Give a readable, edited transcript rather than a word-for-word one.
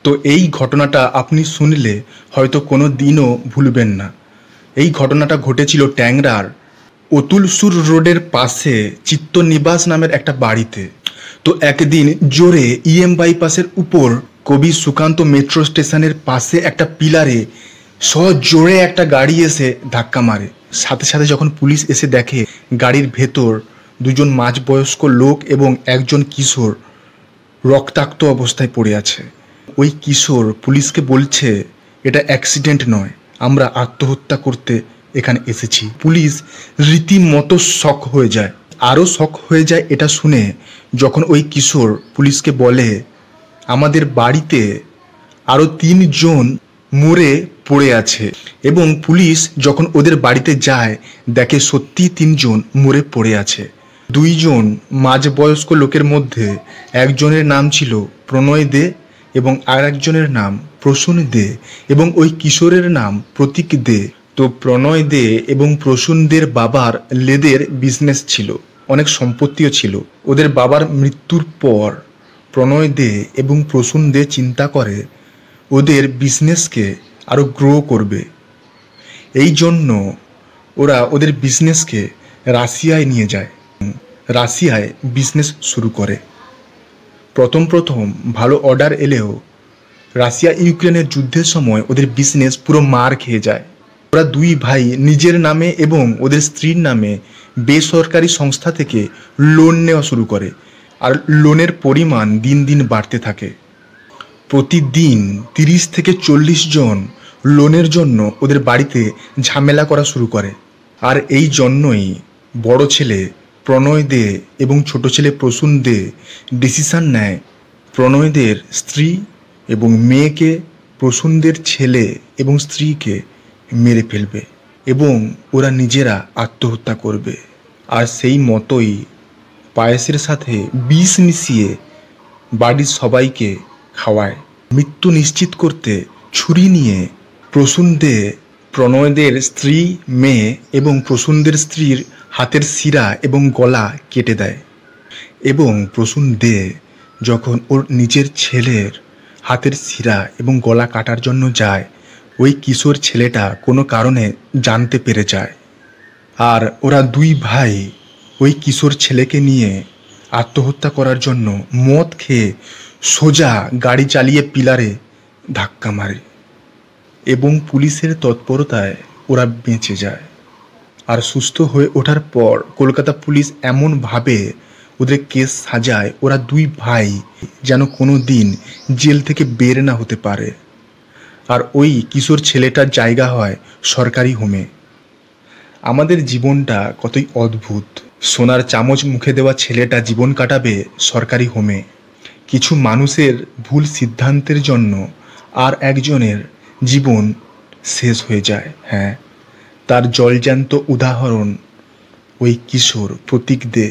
তো এই ঘটনাটা আপনি শুনলে হয়তো কোনো দিনও ভুলবেন না। এই ঘটনাটা ঘটেছিল ট্যাংরার অতুলসুর রোডের পাশে চিত্তনিবাস নামের একটা বাড়িতে। তো একদিন জোরে বাইপাসের উপর কবি সুকান্ত মেট্রো স্টেশনের পাশে একটা পিলারে সজোরে একটা গাড়ি এসে ধাক্কা মারে। সাথে সাথে যখন পুলিশ এসে দেখে গাড়ির ভেতর দুজন মাঝবয়স্ক লোক এবং একজন কিশোর রক্তাক্ত অবস্থায় পড়ে আছে। ওই কিশোর পুলিশকে বলছে এটা অ্যাক্সিডেন্ট নয়, আমরা আত্মহত্যা করতে এখানে এসেছি। পুলিশ রীতিমতো শক হয়ে যায়। আরও শক হয়ে যায় এটা শুনে যখন ওই কিশোর পুলিশকে বলে আমাদের বাড়িতে আরও 3 জন মরে পড়ে আছে। এবং পুলিশ যখন ওদের বাড়িতে যায় দেখে সত্যি 3 জন মরে পড়ে আছে। 2 জন মাঝবয়স্ক লোকের মধ্যে একজনের নাম ছিল প্রণয় দে এবং আর একজনের নাম প্রসূন দে এবং ওই কিশোরের নাম প্রতীক দে। তো প্রণয় দে এবং প্রসূন দের বাবার লেদের বিজনেস ছিল, অনেক সম্পত্তিও ছিল। ওদের বাবার মৃত্যুর পর প্রণয় দে এবং প্রসূন দে চিন্তা করে ওদের বিজনেসকে আরও গ্রো করবে। এই জন্য ওরা ওদের বিজনেসকে রাশিয়ায় নিয়ে যায়, রাশিয়ায় বিজনেস শুরু করে। প্রথম ভালো অর্ডার এলেও রাশিয়া ইউক্রেনের যুদ্ধের সময় ওদের বিজনেস পুরো মার খেয়ে যায়। ওরা 2 ভাই নিজের নামে এবং ওদের স্ত্রীর নামে বেসরকারি সংস্থা থেকে লোন নেওয়া শুরু করে, আর লোনের পরিমাণ দিন দিন বাড়তে থাকে। প্রতিদিন 30 থেকে 40 জন লোনের জন্য ওদের বাড়িতে ঝামেলা করা শুরু করে। আর এই জন্যই বড় ছেলে প্রণয় দে এবং ছোট ছেলে প্রসূন দে ডিসিশন নেয় প্রণয়দের স্ত্রী এবং মেয়েকে, প্রসূনদের ছেলে এবং স্ত্রীকে মেরে ফেলবে এবং ওরা নিজেরা আত্মহত্যা করবে। আর সেই মতোই পায়েসের সাথে বিষ মিশিয়ে বাড়ির সবাইকে খাওয়ায়। মৃত্যু নিশ্চিত করতে ছুরি নিয়ে প্রসূন দে প্রণয়দের স্ত্রী, মেয়ে এবং প্রসূনদের স্ত্রীর হাতের শিরা এবং গলা কেটে দেয়। এবং প্রসূন দে যখন ওর নিজের ছেলের হাতের শিরা এবং গলা কাটার জন্য যায়, ওই কিশোর ছেলেটা কোনো কারণে জানতে পেরে যায়। আর ওরা 2 ভাই ওই কিশোর ছেলেকে নিয়ে আত্মহত্যা করার জন্য মদ খেয়ে সোজা গাড়ি চালিয়ে পিলারে ধাক্কা মারে এবং পুলিশের তৎপরতায় ওরা বেঁচে যায়। আর সুস্থ হয়ে ওঠার পর কলকাতা পুলিশ এমনভাবে ওদের কেস সাজায় ওরা 2 ভাই যেন কোনো দিন জেল থেকে বের না হতে পারে। আর ওই কিশোর ছেলেটার জায়গা হয় সরকারি হোমে। আমাদের জীবনটা কতই অদ্ভুত। সোনার চামচ মুখে দেওয়া ছেলেটা জীবন কাটাবে সরকারি হোমে। কিছু মানুষের ভুল সিদ্ধান্তের জন্য আর একজনের জীবন শেষ হয়ে যায়। হ্যাঁ, তার জলজ্যান্ত উদাহরণ ওই কিশোর প্রতীক দে।